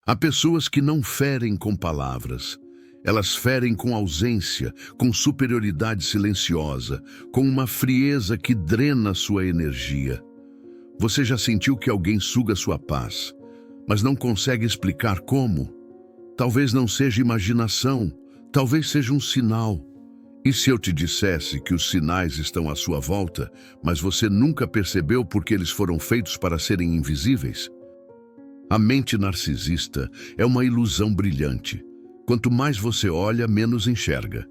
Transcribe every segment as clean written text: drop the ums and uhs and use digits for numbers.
Há pessoas que não ferem com palavras. Elas ferem com ausência, com superioridade silenciosa, com uma frieza que drena sua energia. Você já sentiu que alguém suga sua paz, mas não consegue explicar como? Talvez não seja imaginação, talvez seja um sinal. E se eu te dissesse que os sinais estão à sua volta, mas você nunca percebeu porque eles foram feitos para serem invisíveis? A mente narcisista é uma ilusão brilhante. Quanto mais você olha, menos enxerga.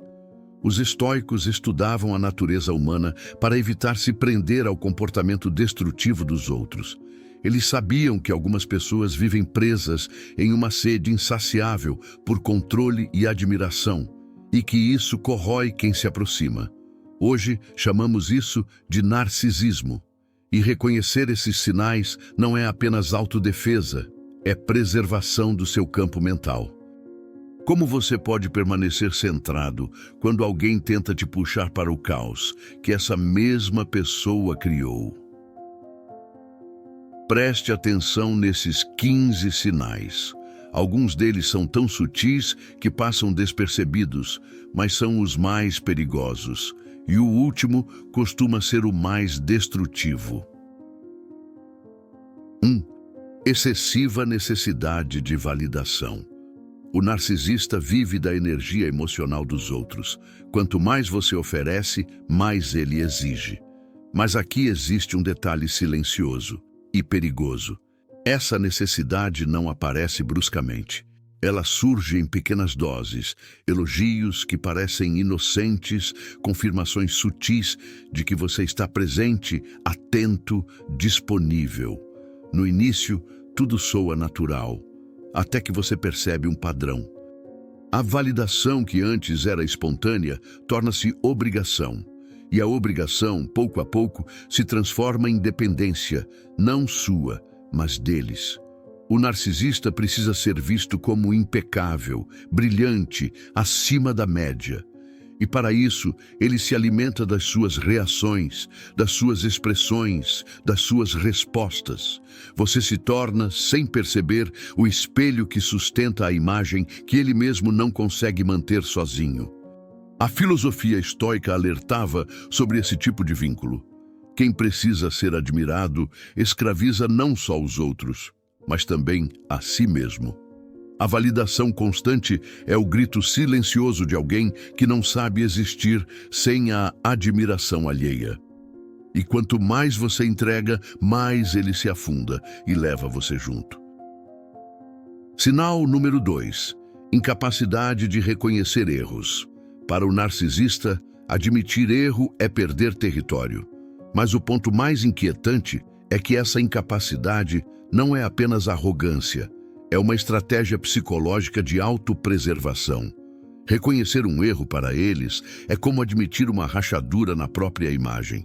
Os estoicos estudavam a natureza humana para evitar se prender ao comportamento destrutivo dos outros. Eles sabiam que algumas pessoas vivem presas em uma sede insaciável por controle e admiração, e que isso corrói quem se aproxima. Hoje, chamamos isso de narcisismo. E reconhecer esses sinais não é apenas autodefesa, é preservação do seu campo mental. Como você pode permanecer centrado quando alguém tenta te puxar para o caos que essa mesma pessoa criou? Preste atenção nesses 15 sinais. Alguns deles são tão sutis que passam despercebidos, mas são os mais perigosos. E o último costuma ser o mais destrutivo. 1. Excessiva necessidade de validação. O narcisista vive da energia emocional dos outros. Quanto mais você oferece, mais ele exige. Mas aqui existe um detalhe silencioso e perigoso. Essa necessidade não aparece bruscamente. Ela surge em pequenas doses, elogios que parecem inocentes, confirmações sutis de que você está presente, atento, disponível. No início, tudo soa natural, até que você percebe um padrão. A validação que antes era espontânea torna-se obrigação. E a obrigação, pouco a pouco, se transforma em dependência, não sua, mas deles. O narcisista precisa ser visto como impecável, brilhante, acima da média. E para isso, ele se alimenta das suas reações, das suas expressões, das suas respostas. Você se torna, sem perceber, o espelho que sustenta a imagem que ele mesmo não consegue manter sozinho. A filosofia estoica alertava sobre esse tipo de vínculo. Quem precisa ser admirado escraviza não só os outros, mas também a si mesmo. A validação constante é o grito silencioso de alguém que não sabe existir sem a admiração alheia. E quanto mais você entrega, mais ele se afunda e leva você junto. Sinal número 2. Incapacidade de reconhecer erros. Para o narcisista, admitir erro é perder território. Mas o ponto mais inquietante é que essa incapacidade não é apenas arrogância. É uma estratégia psicológica de autopreservação. Reconhecer um erro para eles é como admitir uma rachadura na própria imagem.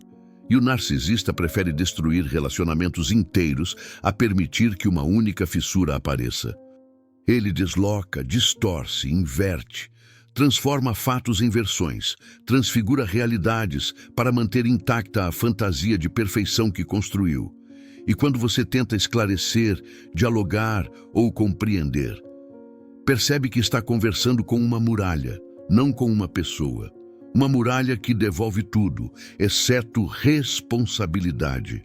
E o narcisista prefere destruir relacionamentos inteiros a permitir que uma única fissura apareça. Ele desloca, distorce, inverte, transforma fatos em versões, transfigura realidades para manter intacta a fantasia de perfeição que construiu. E quando você tenta esclarecer, dialogar ou compreender, percebe que está conversando com uma muralha, não com uma pessoa. Uma muralha que devolve tudo, exceto responsabilidade.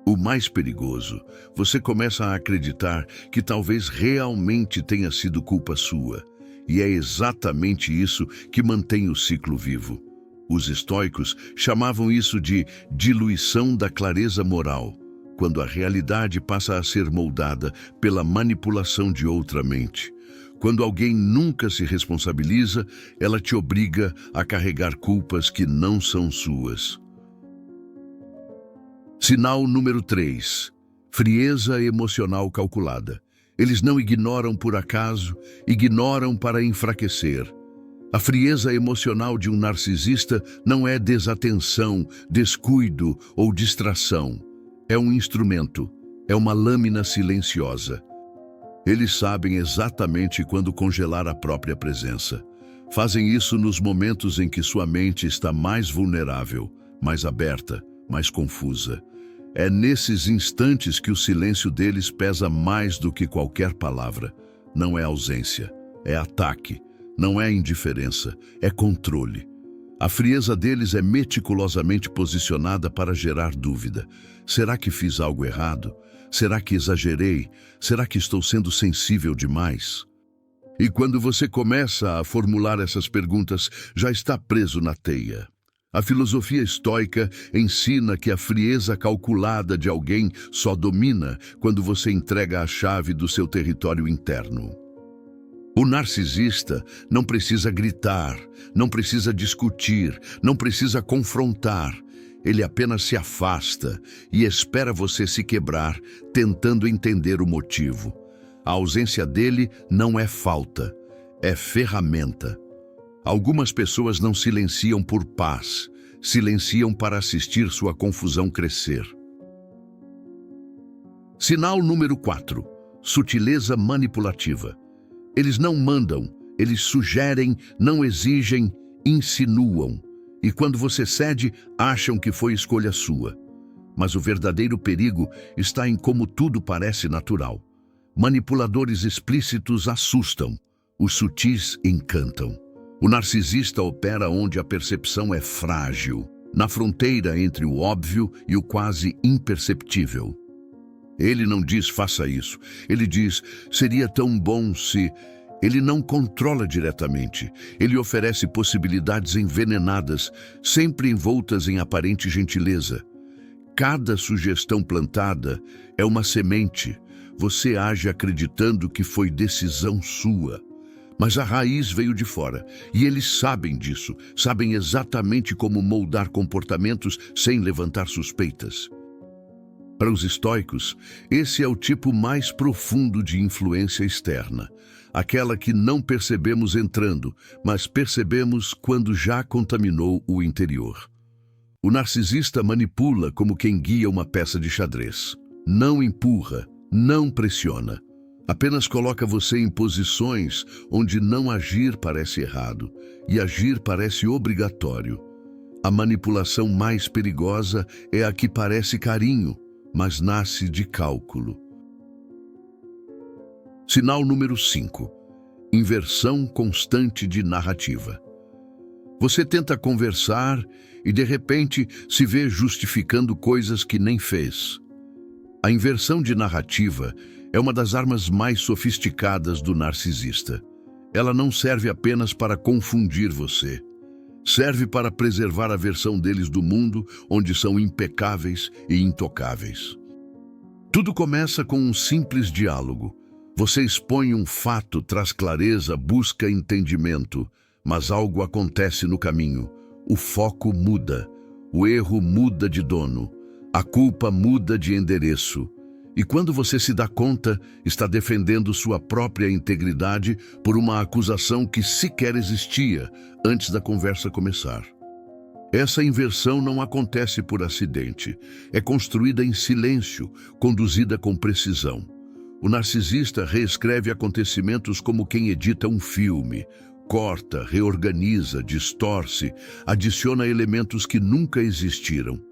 O mais perigoso, você começa a acreditar que talvez realmente tenha sido culpa sua. E é exatamente isso que mantém o ciclo vivo. Os estoicos chamavam isso de diluição da clareza moral, quando a realidade passa a ser moldada pela manipulação de outra mente. Quando alguém nunca se responsabiliza, ela te obriga a carregar culpas que não são suas. Sinal número 3. Frieza emocional calculada. Eles não ignoram por acaso, ignoram para enfraquecer. A frieza emocional de um narcisista não é desatenção, descuido ou distração. É um instrumento, é uma lâmina silenciosa. Eles sabem exatamente quando congelar a própria presença. Fazem isso nos momentos em que sua mente está mais vulnerável, mais aberta, mais confusa. É nesses instantes que o silêncio deles pesa mais do que qualquer palavra. Não é ausência, é ataque. Não é indiferença, é controle. A frieza deles é meticulosamente posicionada para gerar dúvida. Será que fiz algo errado? Será que exagerei? Será que estou sendo sensível demais? E quando você começa a formular essas perguntas, já está preso na teia. A filosofia estoica ensina que a frieza calculada de alguém só domina quando você entrega a chave do seu território interno. O narcisista não precisa gritar, não precisa discutir, não precisa confrontar. Ele apenas se afasta e espera você se quebrar, tentando entender o motivo. A ausência dele não é falta, é ferramenta. Algumas pessoas não silenciam por paz, silenciam para assistir sua confusão crescer. Sinal número 4. Sutileza manipulativa. Eles não mandam, eles sugerem, não exigem, insinuam. E quando você cede, acham que foi escolha sua. Mas o verdadeiro perigo está em como tudo parece natural. Manipuladores explícitos assustam, os sutis encantam. O narcisista opera onde a percepção é frágil, na fronteira entre o óbvio e o quase imperceptível. Ele não diz faça isso, ele diz seria tão bom se... Ele não controla diretamente, ele oferece possibilidades envenenadas, sempre envoltas em aparente gentileza. Cada sugestão plantada é uma semente. Você age acreditando que foi decisão sua. Mas a raiz veio de fora, e eles sabem disso, sabem exatamente como moldar comportamentos sem levantar suspeitas. Para os estoicos, esse é o tipo mais profundo de influência externa, aquela que não percebemos entrando, mas percebemos quando já contaminou o interior. O narcisista manipula como quem guia uma peça de xadrez. Não empurra, não pressiona. Apenas coloca você em posições onde não agir parece errado e agir parece obrigatório. A manipulação mais perigosa é a que parece carinho, mas nasce de cálculo. Sinal número 5. Inversão constante de narrativa. Você tenta conversar e, de repente, se vê justificando coisas que nem fez. A inversão de narrativa é uma das armas mais sofisticadas do narcisista. Ela não serve apenas para confundir você. Serve para preservar a versão deles do mundo, onde são impecáveis e intocáveis. Tudo começa com um simples diálogo. Você expõe um fato, traz clareza, busca entendimento, mas algo acontece no caminho. O foco muda, o erro muda de dono, a culpa muda de endereço. E quando você se dá conta, está defendendo sua própria integridade por uma acusação que sequer existia antes da conversa começar. Essa inversão não acontece por acidente, é construída em silêncio, conduzida com precisão. O narcisista reescreve acontecimentos como quem edita um filme, corta, reorganiza, distorce, adiciona elementos que nunca existiram.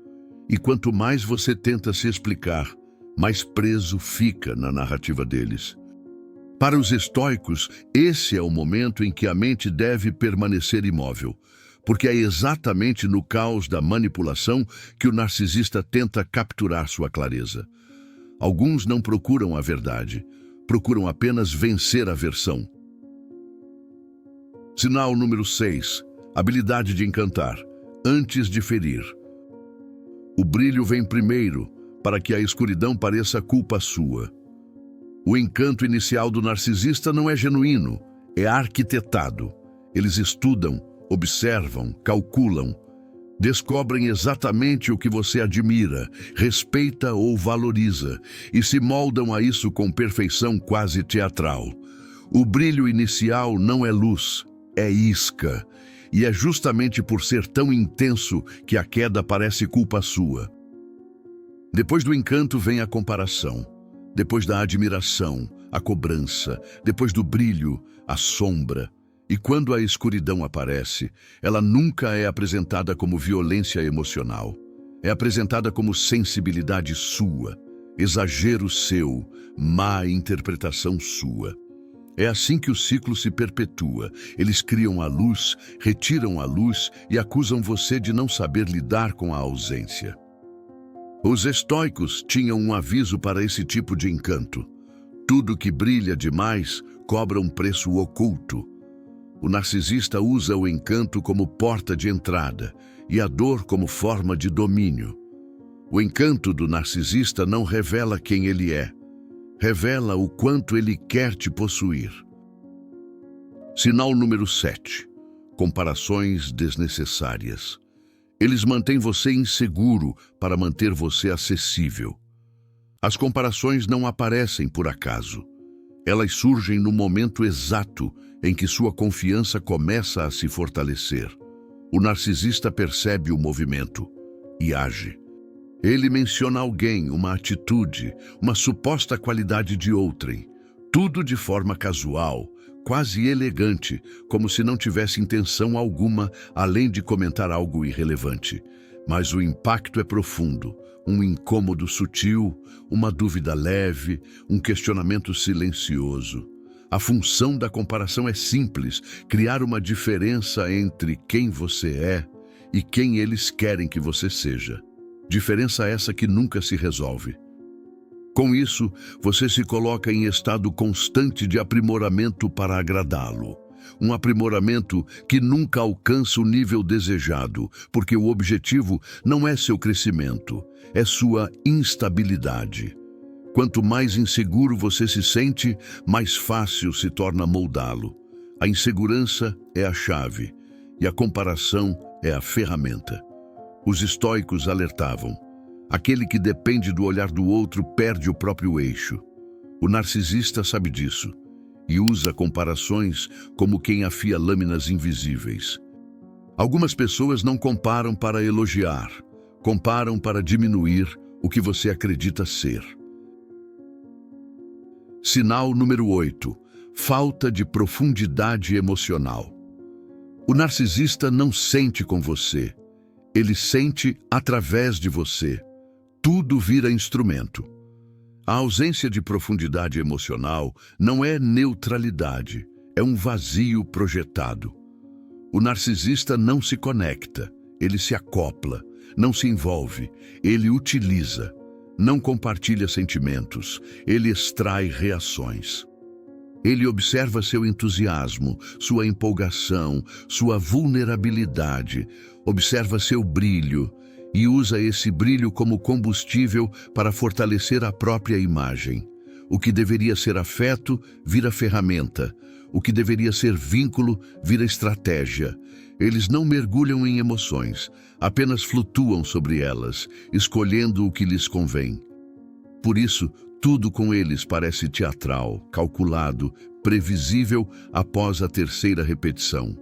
E quanto mais você tenta se explicar, mais preso fica na narrativa deles. Para os estoicos, esse é o momento em que a mente deve permanecer imóvel, porque é exatamente no caos da manipulação que o narcisista tenta capturar sua clareza. Alguns não procuram a verdade, procuram apenas vencer a versão. Sinal número 6. Habilidade de encantar, antes de ferir. O brilho vem primeiro, para que a escuridão pareça culpa sua. O encanto inicial do narcisista não é genuíno, é arquitetado. Eles estudam, observam, calculam, descobrem exatamente o que você admira, respeita ou valoriza e se moldam a isso com perfeição quase teatral. O brilho inicial não é luz, é isca, e é justamente por ser tão intenso que a queda parece culpa sua. Depois do encanto vem a comparação, depois da admiração, a cobrança, depois do brilho, a sombra. E quando a escuridão aparece, ela nunca é apresentada como violência emocional. É apresentada como sensibilidade sua, exagero seu, má interpretação sua. É assim que o ciclo se perpetua. Eles criam a luz, retiram a luz e acusam você de não saber lidar com a ausência. Os estoicos tinham um aviso para esse tipo de encanto. Tudo que brilha demais cobra um preço oculto. O narcisista usa o encanto como porta de entrada e a dor como forma de domínio. O encanto do narcisista não revela quem ele é. Revela o quanto ele quer te possuir. Sinal número 7. Comparações desnecessárias. Eles mantêm você inseguro para manter você acessível. As comparações não aparecem por acaso. Elas surgem no momento exato em que sua confiança começa a se fortalecer. O narcisista percebe o movimento e age. Ele menciona alguém, uma atitude, uma suposta qualidade de outrem. Tudo de forma casual, quase elegante, como se não tivesse intenção alguma além de comentar algo irrelevante. Mas o impacto é profundo, um incômodo sutil, uma dúvida leve, um questionamento silencioso. A função da comparação é simples, criar uma diferença entre quem você é e quem eles querem que você seja. Diferença essa que nunca se resolve. Com isso, você se coloca em estado constante de aprimoramento para agradá-lo. Um aprimoramento que nunca alcança o nível desejado, porque o objetivo não é seu crescimento, é sua instabilidade. Quanto mais inseguro você se sente, mais fácil se torna moldá-lo. A insegurança é a chave e a comparação é a ferramenta. Os estoicos alertavam: aquele que depende do olhar do outro perde o próprio eixo. O narcisista sabe disso e usa comparações como quem afia lâminas invisíveis. Algumas pessoas não comparam para elogiar, comparam para diminuir o que você acredita ser. Sinal número 8. Falta de profundidade emocional. O narcisista não sente com você. Ele sente através de você. Tudo vira instrumento. A ausência de profundidade emocional não é neutralidade, é um vazio projetado. O narcisista não se conecta, ele se acopla, não se envolve, ele utiliza, não compartilha sentimentos, ele extrai reações. Ele observa seu entusiasmo, sua empolgação, sua vulnerabilidade, observa seu brilho e usa esse brilho como combustível para fortalecer a própria imagem. O que deveria ser afeto vira ferramenta. O que deveria ser vínculo vira estratégia. Eles não mergulham em emoções, apenas flutuam sobre elas, escolhendo o que lhes convém. Por isso, tudo com eles parece teatral, calculado, previsível após a terceira repetição.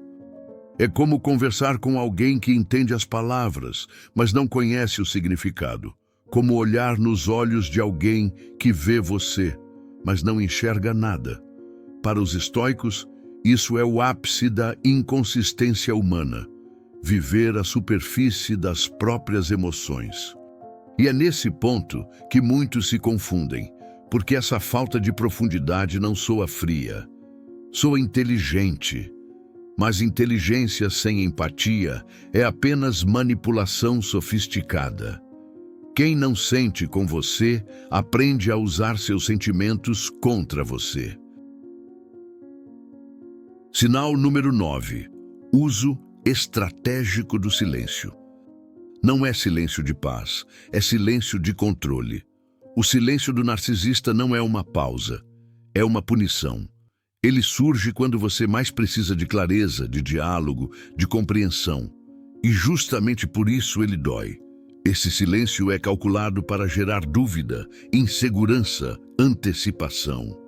É como conversar com alguém que entende as palavras, mas não conhece o significado. Como olhar nos olhos de alguém que vê você, mas não enxerga nada. Para os estoicos, isso é o ápice da inconsistência humana. Viver à superfície das próprias emoções. E é nesse ponto que muitos se confundem, porque essa falta de profundidade não soa fria, soa inteligente. Mas inteligência sem empatia é apenas manipulação sofisticada. Quem não sente com você, aprende a usar seus sentimentos contra você. Sinal número 9. Uso estratégico do silêncio. Não é silêncio de paz, é silêncio de controle. O silêncio do narcisista não é uma pausa, é uma punição. Ele surge quando você mais precisa de clareza, de diálogo, de compreensão. E justamente por isso ele dói. Esse silêncio é calculado para gerar dúvida, insegurança, antecipação.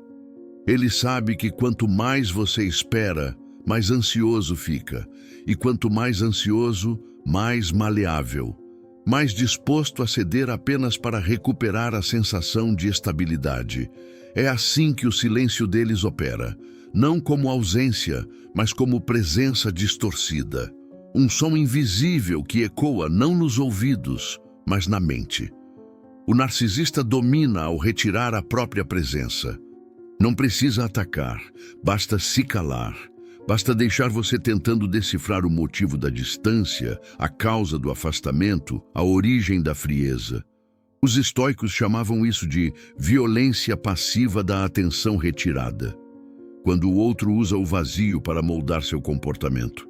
Ele sabe que quanto mais você espera, mais ansioso fica. E quanto mais ansioso, mais maleável. Mais disposto a ceder apenas para recuperar a sensação de estabilidade. É assim que o silêncio deles opera, não como ausência, mas como presença distorcida. Um som invisível que ecoa não nos ouvidos, mas na mente. O narcisista domina ao retirar a própria presença. Não precisa atacar, basta se calar. Basta deixar você tentando decifrar o motivo da distância, a causa do afastamento, a origem da frieza. Os estoicos chamavam isso de violência passiva da atenção retirada, quando o outro usa o vazio para moldar seu comportamento.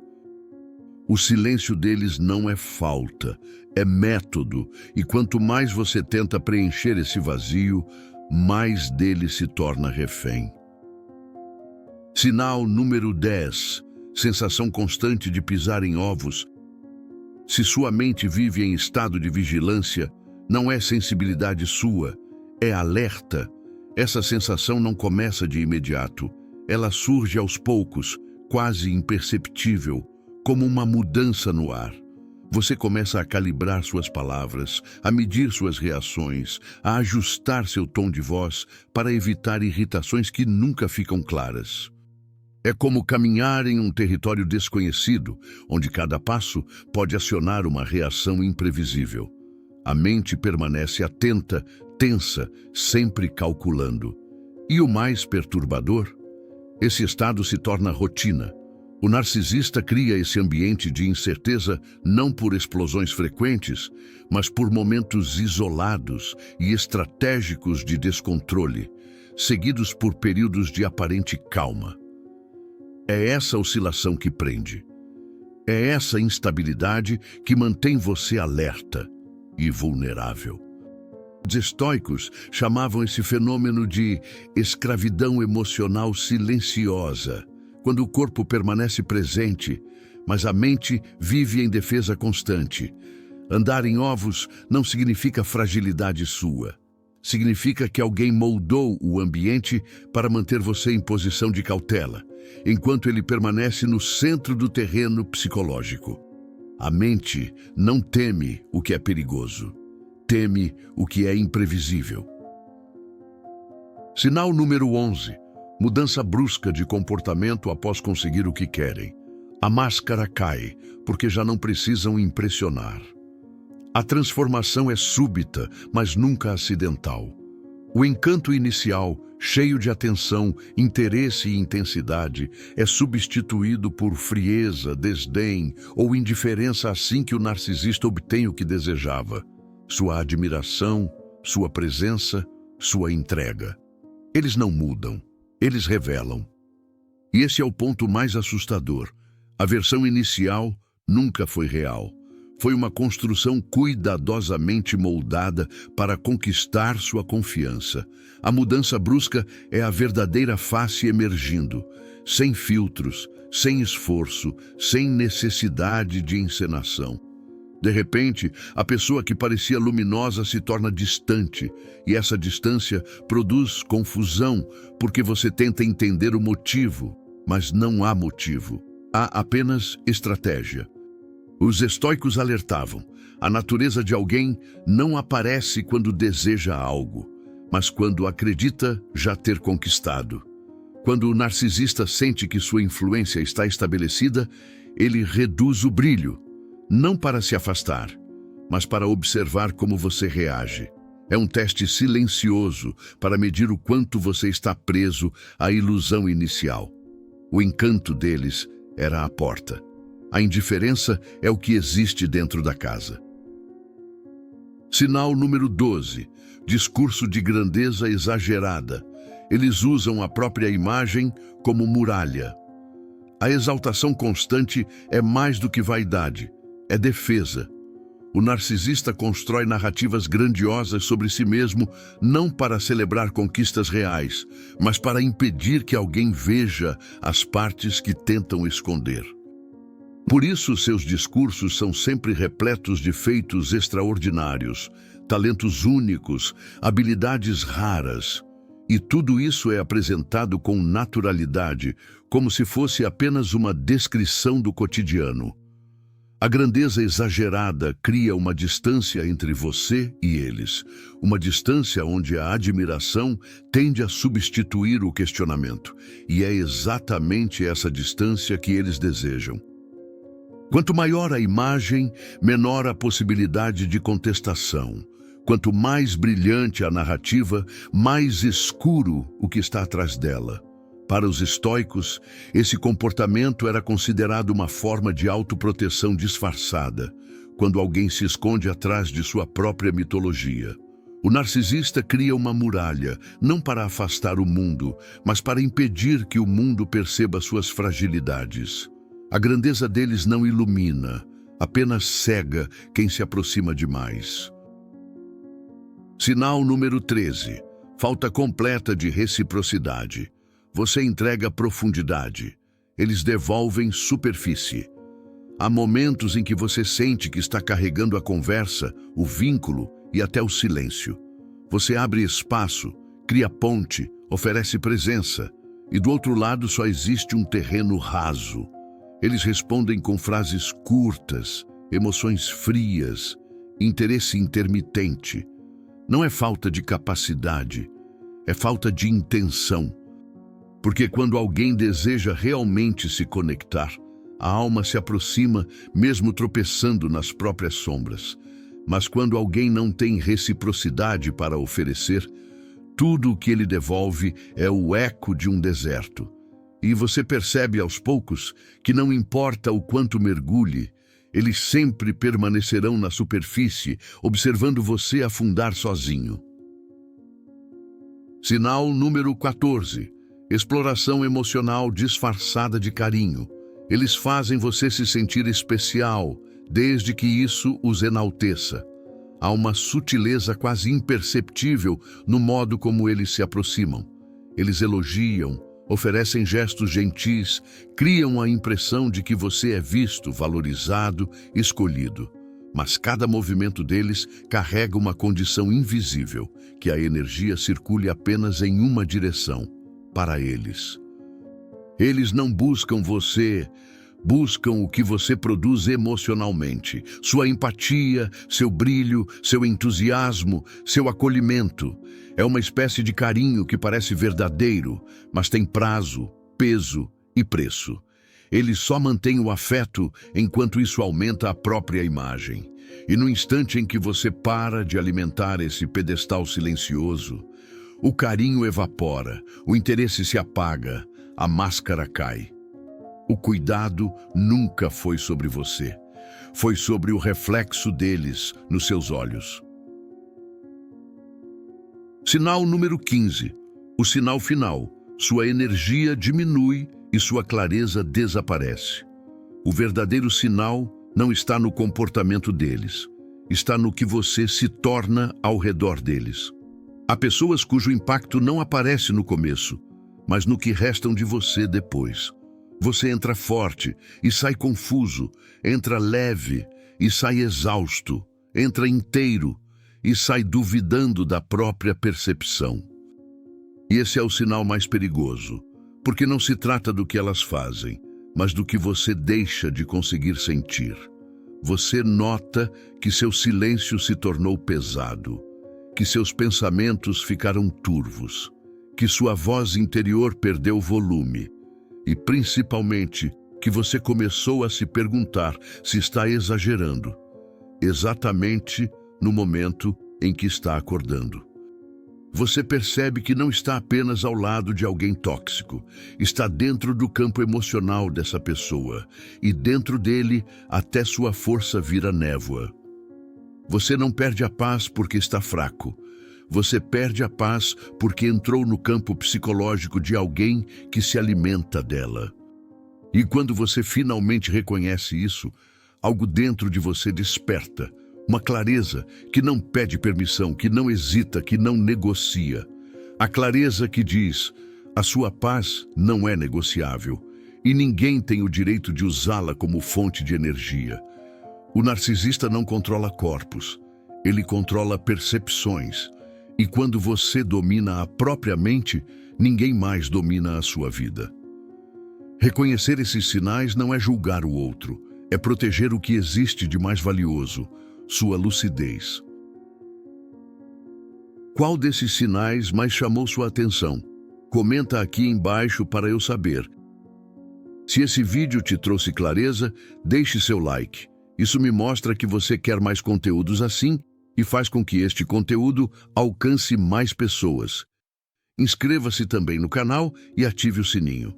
O silêncio deles não é falta, é método, e quanto mais você tenta preencher esse vazio, mais dele se torna refém. Sinal número 10. Sensação constante de pisar em ovos. Se sua mente vive em estado de vigilância, não é sensibilidade sua, é alerta. Essa sensação não começa de imediato. Ela surge aos poucos, quase imperceptível, como uma mudança no ar. Você começa a calibrar suas palavras, a medir suas reações, a ajustar seu tom de voz para evitar irritações que nunca ficam claras. É como caminhar em um território desconhecido, onde cada passo pode acionar uma reação imprevisível. A mente permanece atenta, tensa, sempre calculando. E o mais perturbador? Esse estado se torna rotina. O narcisista cria esse ambiente de incerteza não por explosões frequentes, mas por momentos isolados e estratégicos de descontrole, seguidos por períodos de aparente calma. É essa oscilação que prende. É essa instabilidade que mantém você alerta e vulnerável. Os estoicos chamavam esse fenômeno de escravidão emocional silenciosa, quando o corpo permanece presente, mas a mente vive em defesa constante. Andar em ovos não significa fragilidade sua. Significa que alguém moldou o ambiente para manter você em posição de cautela, enquanto ele permanece no centro do terreno psicológico. A mente não teme o que é perigoso, teme o que é imprevisível. Sinal número 11. Mudança brusca de comportamento após conseguir o que querem. A máscara cai, porque já não precisam impressionar. A transformação é súbita, mas nunca acidental. O encanto inicial, cheio de atenção, interesse e intensidade, é substituído por frieza, desdém ou indiferença assim que o narcisista obtém o que desejava: sua admiração, sua presença, sua entrega. Eles não mudam, eles revelam. E esse é o ponto mais assustador. A versão inicial nunca foi real. Foi uma construção cuidadosamente moldada para conquistar sua confiança. A mudança brusca é a verdadeira face emergindo, sem filtros, sem esforço, sem necessidade de encenação. De repente, a pessoa que parecia luminosa se torna distante, e essa distância produz confusão, porque você tenta entender o motivo, mas não há motivo. Há apenas estratégia. Os estoicos alertavam: a natureza de alguém não aparece quando deseja algo, mas quando acredita já ter conquistado. Quando o narcisista sente que sua influência está estabelecida, ele reduz o brilho, não para se afastar, mas para observar como você reage. É um teste silencioso para medir o quanto você está preso à ilusão inicial. O encanto deles era a porta. A indiferença é o que existe dentro da casa. Sinal número 12. Discurso de grandeza exagerada. Eles usam a própria imagem como muralha. A exaltação constante é mais do que vaidade, é defesa. O narcisista constrói narrativas grandiosas sobre si mesmo, não para celebrar conquistas reais, mas para impedir que alguém veja as partes que tentam esconder. Por isso, seus discursos são sempre repletos de feitos extraordinários, talentos únicos, habilidades raras. E tudo isso é apresentado com naturalidade, como se fosse apenas uma descrição do cotidiano. A grandeza exagerada cria uma distância entre você e eles, uma distância onde a admiração tende a substituir o questionamento, e é exatamente essa distância que eles desejam. Quanto maior a imagem, menor a possibilidade de contestação. Quanto mais brilhante a narrativa, mais escuro o que está atrás dela. Para os estoicos, esse comportamento era considerado uma forma de autoproteção disfarçada, quando alguém se esconde atrás de sua própria mitologia. O narcisista cria uma muralha, não para afastar o mundo, mas para impedir que o mundo perceba suas fragilidades. A grandeza deles não ilumina, apenas cega quem se aproxima demais. Sinal número 13. Falta completa de reciprocidade. Você entrega profundidade. Eles devolvem superfície. Há momentos em que você sente que está carregando a conversa, o vínculo e até o silêncio. Você abre espaço, cria ponte, oferece presença. E do outro lado só existe um terreno raso. Eles respondem com frases curtas, emoções frias, interesse intermitente. Não é falta de capacidade, é falta de intenção. Porque quando alguém deseja realmente se conectar, a alma se aproxima, mesmo tropeçando nas próprias sombras. Mas quando alguém não tem reciprocidade para oferecer, tudo o que ele devolve é o eco de um deserto. E você percebe aos poucos que não importa o quanto mergulhe, eles sempre permanecerão na superfície, observando você afundar sozinho. Sinal número 14. Exploração emocional disfarçada de carinho. Eles fazem você se sentir especial, desde que isso os enalteça. Há uma sutileza quase imperceptível no modo como eles se aproximam. Eles elogiam, oferecem gestos gentis, criam a impressão de que você é visto, valorizado, escolhido. Mas cada movimento deles carrega uma condição invisível, que a energia circule apenas em uma direção, para eles. Eles não buscam você, buscam o que você produz emocionalmente, sua empatia, seu brilho, seu entusiasmo, seu acolhimento. É uma espécie de carinho que parece verdadeiro, mas tem prazo, peso e preço. Eles só mantêm o afeto enquanto isso aumenta a própria imagem. E no instante em que você para de alimentar esse pedestal silencioso, o carinho evapora, o interesse se apaga, a máscara cai. O cuidado nunca foi sobre você. Foi sobre o reflexo deles nos seus olhos. Sinal número 15. O sinal final. Sua energia diminui e sua clareza desaparece. O verdadeiro sinal não está no comportamento deles. Está no que você se torna ao redor deles. Há pessoas cujo impacto não aparece no começo, mas no que restam de você depois. Você entra forte e sai confuso, entra leve e sai exausto, entra inteiro e sai duvidando da própria percepção. E esse é o sinal mais perigoso, porque não se trata do que elas fazem, mas do que você deixa de conseguir sentir. Você nota que seu silêncio se tornou pesado, que seus pensamentos ficaram turvos, que sua voz interior perdeu volume e, principalmente, que você começou a se perguntar se está exagerando, exatamente no momento em que está acordando. Você percebe que não está apenas ao lado de alguém tóxico, está dentro do campo emocional dessa pessoa, e dentro dele até sua força vira névoa. Você não perde a paz porque está fraco. Você perde a paz porque entrou no campo psicológico de alguém que se alimenta dela. E quando você finalmente reconhece isso, algo dentro de você desperta, uma clareza que não pede permissão, que não hesita, que não negocia. A clareza que diz: a sua paz não é negociável e ninguém tem o direito de usá-la como fonte de energia. O narcisista não controla corpos, ele controla percepções. E quando você domina a própria mente, ninguém mais domina a sua vida. Reconhecer esses sinais não é julgar o outro, é proteger o que existe de mais valioso, sua lucidez. Qual desses sinais mais chamou sua atenção? Comenta aqui embaixo para eu saber. Se esse vídeo te trouxe clareza, deixe seu like. Isso me mostra que você quer mais conteúdos assim e faz com que este conteúdo alcance mais pessoas. Inscreva-se também no canal e ative o sininho.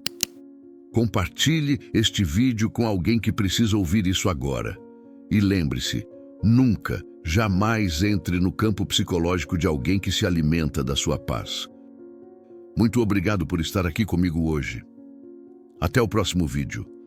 Compartilhe este vídeo com alguém que precisa ouvir isso agora. E lembre-se, nunca, jamais entre no campo psicológico de alguém que se alimenta da sua paz. Muito obrigado por estar aqui comigo hoje. Até o próximo vídeo.